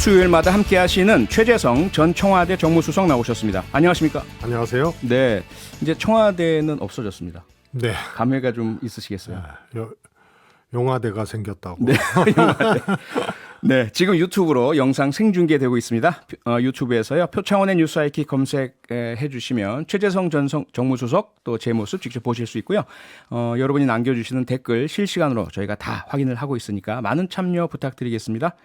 수요일마다 함께 하시는 최재성 전 청와대 정무수석 나오셨습니다. 안녕하십니까? 안녕하세요. 네, 이제 청와대는 없어졌습니다. 네. 감회가 좀 있으시겠어요? 용화대가 생겼다고. 네, 용화대. 네, 지금 유튜브로 영상 생중계되고 있습니다. 유튜브에서요. 표창원의 뉴스 아이키 검색해 주시면 최재성 전 정무수석 또 제 모습 직접 보실 수 있고요. 여러분이 남겨주시는 댓글 실시간으로 저희가 다 확인을 하고 있으니까 많은 참여 부탁드리겠습니다.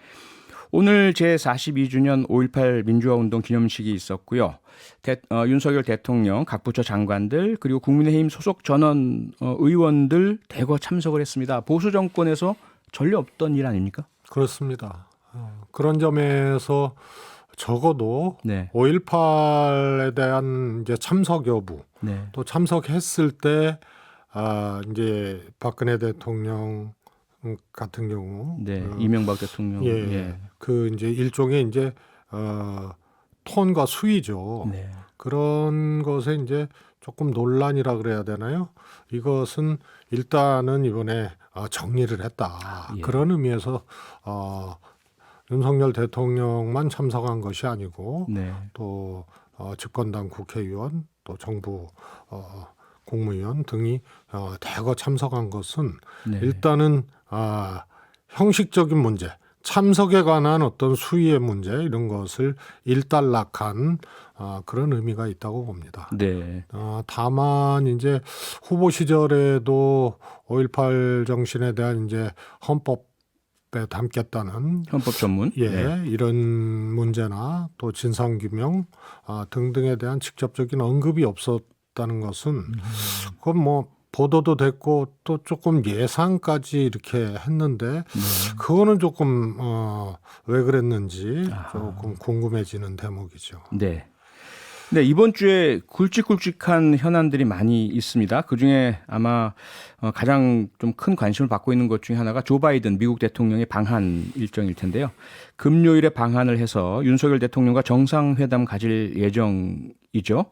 오늘 제42주년 5.18 민주화운동 기념식이 있었고요. 윤석열 대통령, 각 부처 장관들 그리고 국민의힘 소속 전원 의원들 대거 참석을 했습니다. 보수 정권에서 전례 없던 일 아닙니까? 그렇습니다. 그런 점에서 적어도 네. 5.18에 대한 이제 참석 여부, 네. 또 참석했을 때 이제 박근혜 대통령 같은 경우, 네. 이명박 대통령, 그 이제 일종의 이제 톤과 수위죠. 네. 그런 것에 이제 조금 논란이라 그래야 되나요? 이것은 일단은 이번에 정리를 했다. 예. 그런 의미에서 윤석열 대통령만 참석한 것이 아니고 네. 또 집권당 국회의원 또 정부 국무위원 등이 대거 참석한 것은 네. 일단은 형식적인 문제, 참석에 관한 어떤 수위의 문제 이런 것을 일단락한 그런 의미가 있다고 봅니다. 네. 다만 이제 후보 시절에도 5.18 정신에 대한 이제 헌법에 담겠다는 헌법 전문. 네. 이런 문제나 또 진상규명 등등에 대한 직접적인 언급이 없었다는 것은 그건 뭐 보도도 됐고 또 조금 예상까지 이렇게 했는데 그거는 조금 왜 그랬는지 조금 궁금해지는 대목이죠. 네. 네, 이번 주에 굵직굵직한 현안들이 많이 있습니다. 그중에 아마 가장 좀 큰 관심을 받고 있는 것 중에 하나가 조 바이든 미국 대통령의 방한 일정일 텐데요. 금요일에 방한을 해서 윤석열 대통령과 정상회담 가질 예정이죠.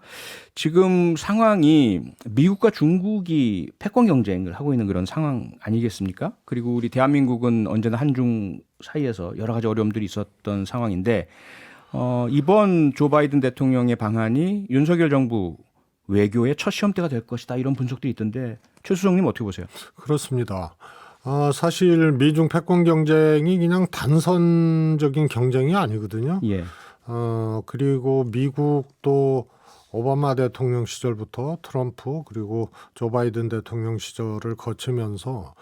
지금 상황이 미국과 중국이 패권 경쟁을 하고 있는 그런 상황 아니겠습니까? 그리고 우리 대한민국은 언제나 한중 사이에서 여러 가지 어려움들이 있었던 상황인데 이번 조 바이든 대통령의 방한이 윤석열 정부 외교의 첫 시험대가 될 것이다 이런 분석도 있던데 최 수석님 어떻게 보세요? 그렇습니다. 사실 미중 패권 경쟁이 그냥 단선적인 경쟁이 아니거든요. 예. 그리고 미국도 오바마 대통령 시절부터 트럼프 그리고 조 바이든 대통령 시절을 거치면서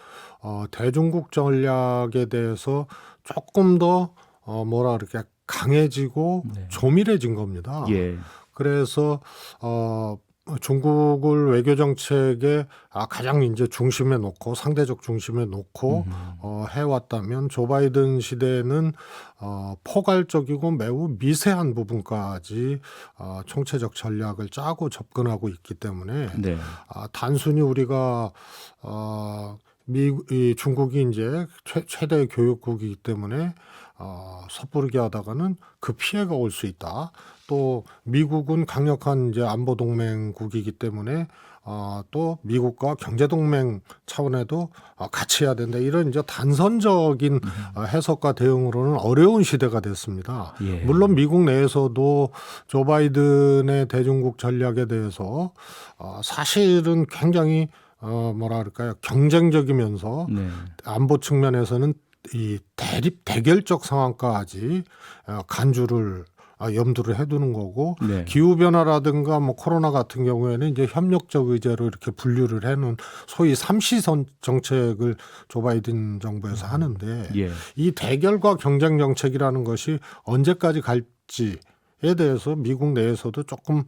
대중국 전략에 대해서 조금 더 뭐라 그럴까 강해지고 조밀해진 겁니다. 예. 그래서 중국을 외교 정책에 가장 이제 중심에 놓고 상대적 중심에 놓고 해왔다면 조 바이든 시대에는 포괄적이고 매우 미세한 부분까지 총체적 전략을 짜고 접근하고 있기 때문에 네. 단순히 우리가 중국이 이제 최대 교육국이기 때문에 섣부르게 하다가는 그 피해가 올 수 있다. 또 미국은 강력한 이제 안보 동맹국이기 때문에 또 미국과 경제 동맹 차원에도 같이 해야 된다. 이런 이제 단선적인 해석과 대응으로는 어려운 시대가 됐습니다. 예. 물론 미국 내에서도 조 바이든의 대중국 전략에 대해서 사실은 굉장히 뭐라 그럴까요? 경쟁적이면서 안보 측면에서는 이 대결적 상황까지 간주를 염두를 해두는 거고 기후 변화라든가 뭐 코로나 같은 경우에는 이제 협력적 의제로 이렇게 분류를 해놓은 소위 삼시선 정책을 조 바이든 정부에서 하는데 이 대결과 경쟁 정책이라는 것이 언제까지 갈지. 에 대해서 미국 내에서도 조금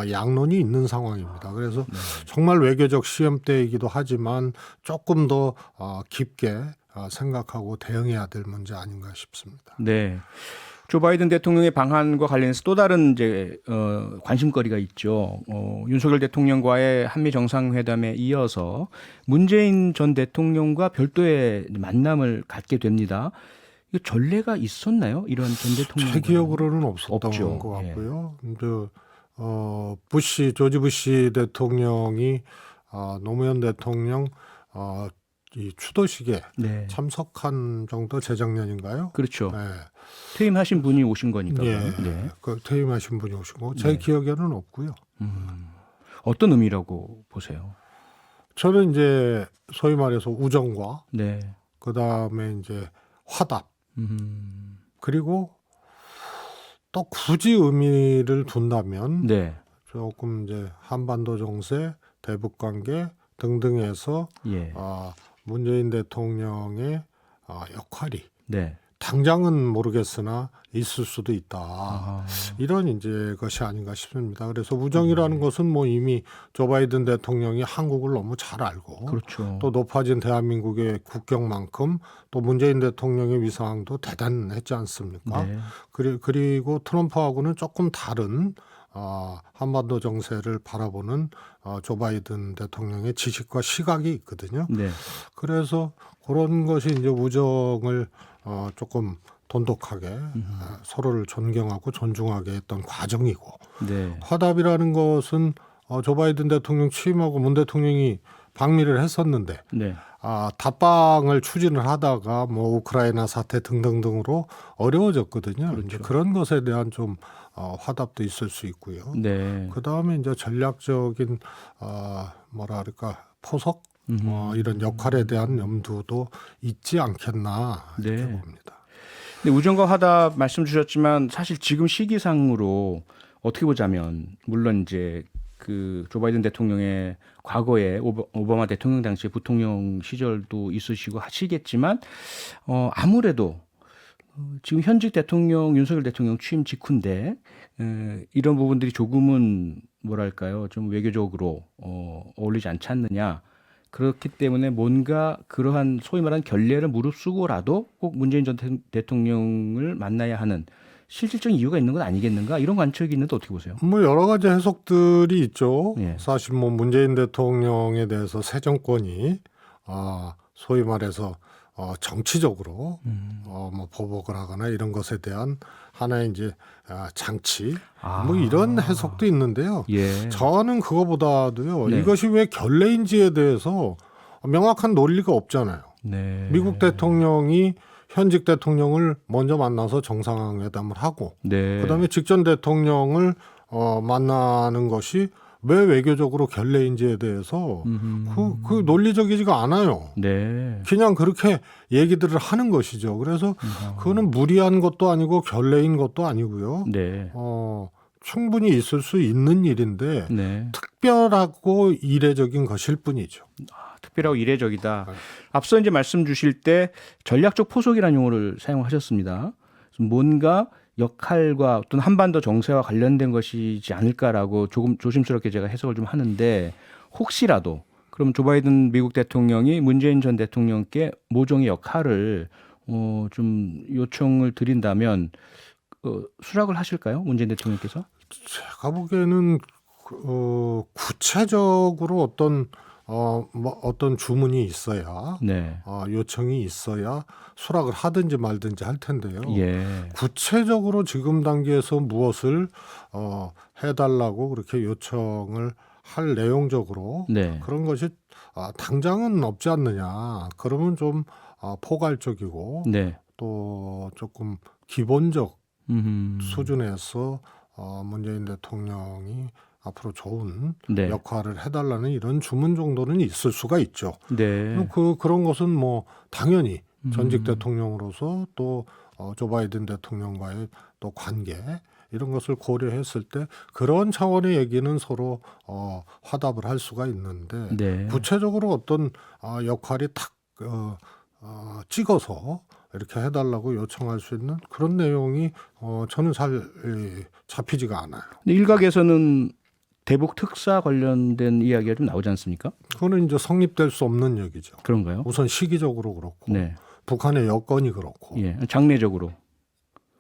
양론이 있는 상황입니다. 그래서 정말 외교적 시험대이기도 하지만 조금 더 깊게 생각하고 대응해야 될 문제 아닌가 싶습니다. 네. 조 바이든 대통령의 방한과 관련해서 또 다른 이제 관심거리가 있죠. 윤석열 대통령과의 한미 정상회담에 이어서 문재인 전 대통령과 별도의 만남을 갖게 됩니다. 이거 전례가 있었나요? 이런 전 대통령 제 기억으로는 없었던 것 같고요. 조지 부시 대통령이 노무현 대통령 이 추도식에 참석한 정도 재작년인가요? 그렇죠. 네. 퇴임하신 분이 오신 거니까요. 예, 네. 그 퇴임하신 분이 오신 거 제 네. 기억에는 없고요. 어떤 의미라고 보세요? 저는 이제 소위 말해서 우정과 네. 그 다음에 이제 화답 그리고 또 굳이 의미를 둔다면 네. 조금 이제 한반도 정세, 대북 관계 등등에서 예. 문재인 대통령의 역할이 네. 당장은 모르겠으나 있을 수도 있다. 아. 이런 이제 것이 아닌가 싶습니다. 그래서 우정이라는 것은 뭐 이미 조 바이든 대통령이 한국을 너무 잘 알고 그렇죠. 또 높아진 대한민국의 국격만큼 또 문재인 대통령의 위상도 대단했지 않습니까? 네. 그리고 트럼프하고는 조금 다른 한반도 정세를 바라보는 조 바이든 대통령의 지식과 시각이 있거든요. 네. 그래서 그런 것이 이제 우정을 조금 돈독하게 서로를 존경하고 존중하게 했던 과정이고 네. 화답이라는 것은 조 바이든 대통령 취임하고 문 대통령이 방미를 했었는데 네. 답방을 추진을 하다가 뭐 우크라이나 사태 등등등으로 어려워졌거든요. 그렇죠. 이제 그런 것에 대한 좀 화답도 있을 수 있고요. 네. 그 다음에 이제 전략적인 뭐랄까 포석 이런 역할에 대한 염두도 있지 않겠나 이렇게 네. 봅니다. 근데 우정과 화답 말씀 주셨지만 사실 지금 시기상으로 어떻게 보자면 물론 이제 그 조 바이든 대통령의 과거에 오바마 대통령 당시 부통령 시절도 있으시고 하시겠지만 아무래도 지금 현직 대통령 윤석열 대통령 취임 직후인데 이런 부분들이 조금은 뭐랄까요 좀 외교적으로 어울리지 않지 않느냐. 그렇기 때문에 뭔가 그러한 소위 말하는 결례를 무릅쓰고라도 꼭 문재인 전 대통령을 만나야 하는 실질적인 이유가 있는 건 아니겠는가 이런 관측이 있는데 어떻게 보세요? 뭐 여러 가지 해석들이 있죠. 예. 사실 뭐 문재인 대통령에 대해서 새 정권이 소위 말해서 정치적으로 뭐 보복을 하거나 이런 것에 대한 하나의 이제 장치 뭐 이런 해석도 있는데요. 예. 저는 그거보다도요. 네. 이것이 왜 결례인지에 대해서 명확한 논리가 없잖아요. 네. 미국 대통령이 현직 대통령을 먼저 만나서 정상회담을 하고 네. 그다음에 직전 대통령을 만나는 것이 왜 외교적으로 결례인지에 대해서 그 논리적이지가 않아요. 네. 그냥 그렇게 얘기들을 하는 것이죠. 그래서 그거는 무리한 것도 아니고 결례인 것도 아니고요. 네. 충분히 있을 수 있는 일인데 네. 특별하고 이례적인 것일 뿐이죠. 특별하고 이례적이다. 앞서 이제 말씀 주실 때 전략적 포석이라는 용어를 사용하셨습니다. 뭔가 역할과 어떤 한반도 정세와 관련된 것이지 않을까라고 조금 조심스럽게 제가 해석을 좀 하는데 혹시라도 그럼 조 바이든 미국 대통령이 문재인 전 대통령께 모종의 역할을 좀 요청을 드린다면 수락을 하실까요? 문재인 대통령께서? 제가 보기에는 구체적으로 어떤 주문이 있어야 네. 요청이 있어야 수락을 하든지 말든지 할 텐데요. 예. 구체적으로 지금 단계에서 무엇을 해달라고 그렇게 요청을 할 내용적으로 네. 그런 것이 당장은 없지 않느냐. 그러면 좀 포괄적이고 네. 또 조금 기본적 음. 수준에서 문재인 대통령이 앞으로 좋은 네. 역할을 해달라는 이런 주문 정도는 있을 수가 있죠. 네. 그런 것은 뭐 당연히 전직 대통령으로서 또 조 바이든 대통령과의 또 관계 이런 것을 고려했을 때 그런 차원의 얘기는 서로 화답을 할 수가 있는데 네. 구체적으로 어떤 역할이 탁 찍어서 이렇게 해달라고 요청할 수 있는 그런 내용이 저는 잘 잡히지가 않아요. 근데 일각에서는 대북 특사 관련된 이야기가 좀 나오지 않습니까? 그거는 이제 성립될 수 없는 얘기죠. 그런가요? 우선 시기적으로 그렇고 네. 북한의 여건이 그렇고 예. 장례적으로.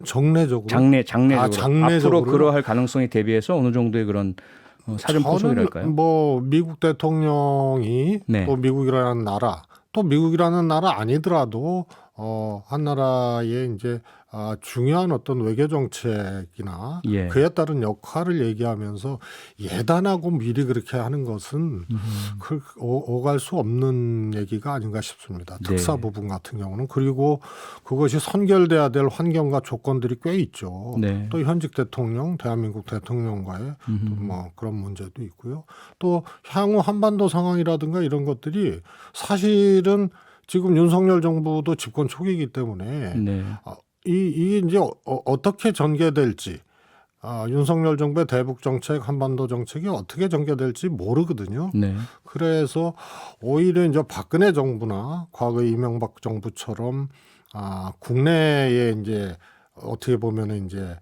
정례적으로 장례적으로. 장례적으로요? 앞으로 그러할 가능성에 대비해서 어느 정도의 그런 사전 포석이랄까요? 저는 뭐 미국 대통령이 네. 또 미국이라는 나라 또 미국이라는 나라 아니더라도 한 나라의 이제 중요한 어떤 외교 정책이나 예. 그에 따른 역할을 얘기하면서 예단하고 미리 그렇게 하는 것은 오갈 수 없는 얘기가 아닌가 싶습니다. 네. 특사 부분 같은 경우는. 그리고 그것이 선결돼야 될 환경과 조건들이 꽤 있죠. 네. 또 현직 대통령, 대한민국 대통령과의 또 뭐 그런 문제도 있고요. 또 향후 한반도 상황이라든가 이런 것들이 사실은 지금 윤석열 정부도 집권 초기이기 때문에 네. 이게 이제 어떻게 전개될지, 윤석열 정부의 대북 정책, 한반도 정책이 어떻게 전개될지 모르거든요. 네. 그래서 오히려 이제 박근혜 정부나 과거 이명박 정부처럼 국내에 이제 어떻게 보면은 이제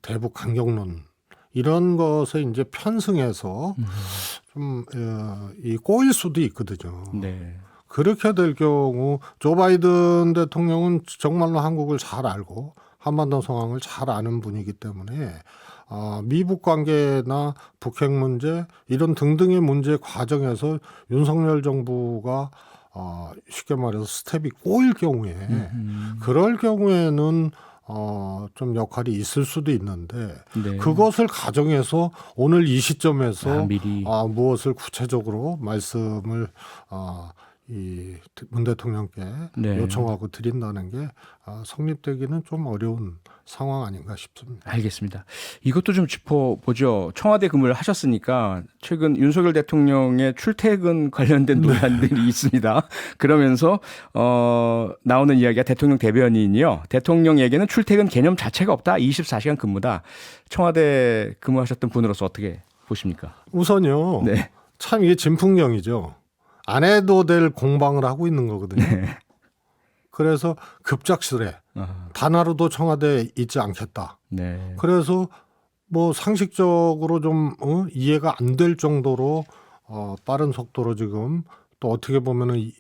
대북 강경론 이런 것에 이제 편승해서 좀 이 꼬일 수도 있거든요. 네. 그렇게 될 경우 조 바이든 대통령은 정말로 한국을 잘 알고 한반도 상황을 잘 아는 분이기 때문에 미북 관계나 북핵 문제 이런 등등의 문제 과정에서 윤석열 정부가 쉽게 말해서 스텝이 꼬일 경우에 그럴 경우에는 좀 역할이 있을 수도 있는데 네. 그것을 가정해서 오늘 이 시점에서 미리. 무엇을 구체적으로 말씀을 이 문 대통령께 네. 요청하고 드린다는 게 성립되기는 좀 어려운 상황 아닌가 싶습니다. 알겠습니다. 이것도 좀 짚어보죠. 청와대 근무를 하셨으니까 최근 윤석열 대통령의 출퇴근 관련된 논란들이 있습니다. 그러면서 나오는 이야기가 대통령 대변인이요. 대통령에게는 출퇴근 개념 자체가 없다. 24시간 근무다. 청와대 근무하셨던 분으로서 어떻게 보십니까? 우선요. 네. 참 이게 진풍경이죠. 안 해도 될 공방을 하고 있는 거거든요. 네. 그래서 급작스레 단 하루도 청와대에 있지 않겠다. 네. 그래서 뭐 상식적으로 좀 이해가 안 될 정도로 빠른 속도로 지금 또 어떻게 보면은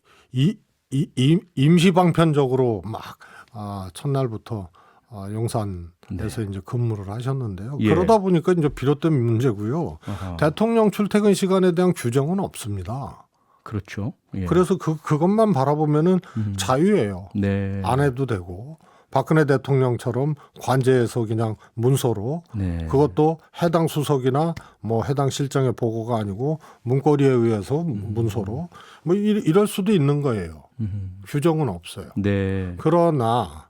임시방편적으로 막 첫날부터 용산에서 이제 근무를 하셨는데요. 예. 그러다 보니까 이제 비롯된 문제고요. 대통령 출퇴근 시간에 대한 규정은 없습니다. 그렇죠. 예. 그래서 그것만 바라보면은 자유예요. 네. 안 해도 되고 박근혜 대통령처럼 관제해서 그냥 문서로 네. 그것도 해당 수석이나 뭐 해당 실장의 보고가 아니고 문고리에 의해서 문서로 뭐 이럴 수도 있는 거예요. 규정은 없어요. 네. 그러나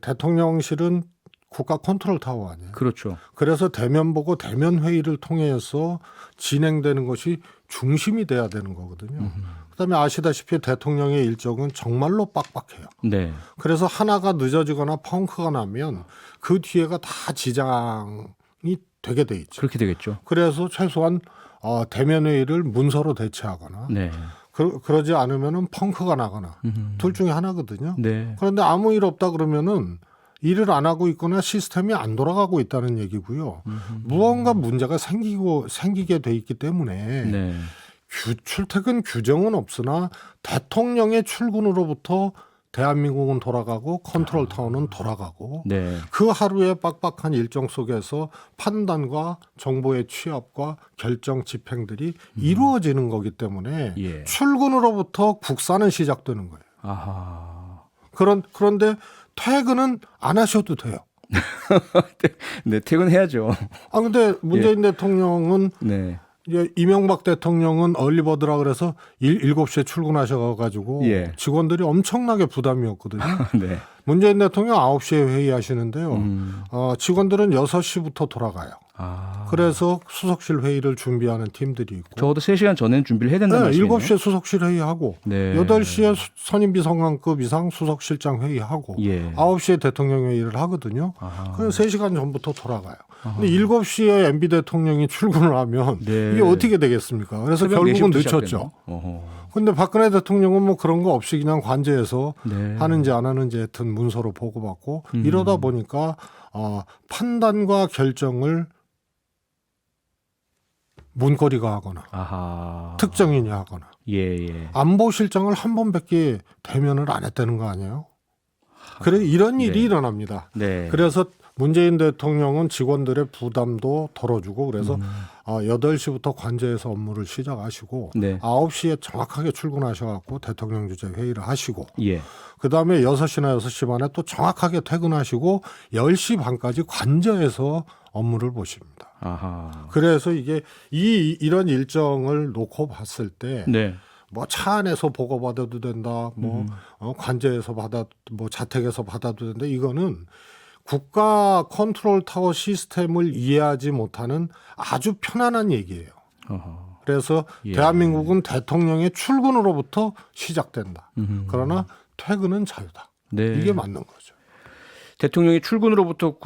대통령실은 국가 컨트롤 타워 아니에요. 그렇죠. 그래서 대면 보고 대면 회의를 통해서 진행되는 것이 중심이 돼야 되는 거거든요. 그다음에 아시다시피 대통령의 일정은 정말로 빡빡해요. 네. 그래서 하나가 늦어지거나 펑크가 나면 그 뒤에가 다 지장이 되게 돼 있죠. 그렇게 되겠죠. 그래서 최소한 대면 회의를 문서로 대체하거나 네. 그러지 않으면은 펑크가 나거나 둘 중에 하나거든요. 네. 그런데 아무 일 없다 그러면은 일을 안 하고 있거나 시스템이 안 돌아가고 있다는 얘기고요. 무언가 문제가 생기게 돼 있기 때문에 네. 출퇴근 규정은 없으나 대통령의 출근으로부터 대한민국은 돌아가고 컨트롤 타워는 돌아가고 네. 그 하루의 빡빡한 일정 속에서 판단과 정보의 취합과 결정 집행들이 이루어지는 거기 때문에 예. 출근으로부터 국사는 시작되는 거예요. 아하. 그런데 퇴근은 안 하셔도 돼요. 네, 퇴근해야죠. 근데 문재인 대통령은 네. 이제 이명박 대통령은 얼리버드라 그래서 7시에 출근하셔가지고 예. 직원들이 엄청나게 부담이었거든요. 네. 문재인 대통령 9시에 회의하시는데요. 직원들은 6시부터 돌아가요. 그래서 수석실 회의를 준비하는 팀들이 있고. 적어도 3시간 전에는 준비를 해야 된다는 말씀이네요. 7시에 수석실 회의하고 네. 8시에 선임비서관급 이상 수석실장 회의하고 예. 9시에 대통령 회의를 하거든요. 그래서 3시간 전부터 돌아가요. 근데 7시에 MB 대통령이 출근을 하면 네. 이게 어떻게 되겠습니까? 그래서 새벽 결국은 4시부터 늦췄죠. 시작되나요? 근데 박근혜 대통령은 뭐 그런 거 없이 그냥 관제해서 네. 하는지 안 하는지 하여튼 문서로 보고받고 이러다 보니까 판단과 결정을 문거리가 하거나 아하. 특정인이 하거나 예. 안보실장을 한 번밖에 대면을 안 했다는 거 아니에요? 그래 이런 일이 네. 일어납니다. 네. 그래서 문재인 대통령은 직원들의 부담도 덜어주고 그래서 8시부터 관저에서 업무를 시작하시고 네. 9시에 정확하게 출근하셔갖고 대통령 주재 회의를 하시고 예. 그다음에 6시나 6시 반에 또 정확하게 퇴근하시고 10시 반까지 관저에서 업무를 보십니다. 아하. 그래서 이게 이런 일정을 놓고 봤을 때 네. 뭐 차 안에서 보고받아도 된다. 뭐 관저에서 뭐 자택에서 받아도 된다. 이거는 국가 컨트롤 타워 시스템을 이해하지 못하는 아주 편안한 얘기예요. 어허. 그래서 예. 대한민국은 대통령의 출근으로부터 시작된다. 그러나 퇴근은 자유다. 네. 이게 맞는 거죠. 대통령이 출근으로부터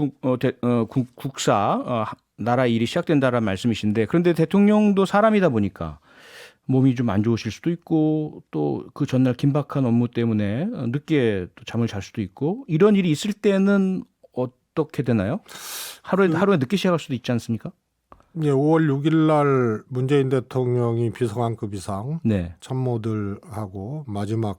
국사 나라 일이 시작된다라는 말씀이신데 그런데 대통령도 사람이다 보니까 몸이 좀 안 좋으실 수도 있고 또 그 전날 긴박한 업무 때문에 늦게 또 잠을 잘 수도 있고 이런 일이 있을 때는 어떻게 되나요? 하루에 늦게 시작할 수도 있지 않습니까? 예, 5월 6일 날 문재인 대통령이 비서관급 이상 네. 참모들하고 마지막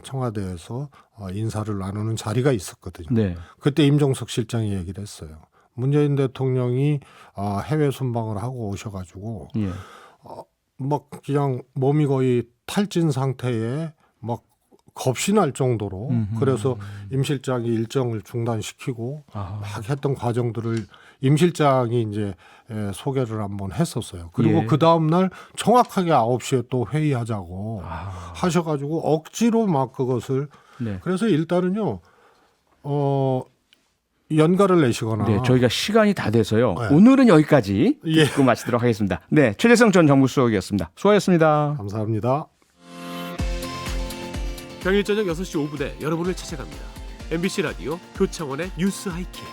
청와대에서 인사를 나누는 자리가 있었거든요. 네. 그때 임종석 실장이 얘기를 했어요. 문재인 대통령이 해외 순방을 하고 오셔가지고 예. 막 그냥 몸이 거의 탈진 상태에 막 겁이 날 정도로 그래서 임 실장이 일정을 중단시키고 막 했던 과정들을 임 실장이 이제 소개를 한번 했었어요. 그리고 예. 그 다음 날 정확하게 9시에 또 회의하자고 하셔가지고 억지로 막 그것을 네. 그래서 일단은요 연가를 내시거나 네, 저희가 시간이 다 돼서요. 네. 오늘은 여기까지 예. 듣고 마치도록 하겠습니다. 네, 최재성 전 정무수석이었습니다. 수고하셨습니다. 감사합니다. 평일 저녁 6시 5분에 여러분을 찾아갑니다. MBC 라디오 표창원의 뉴스 하이킥.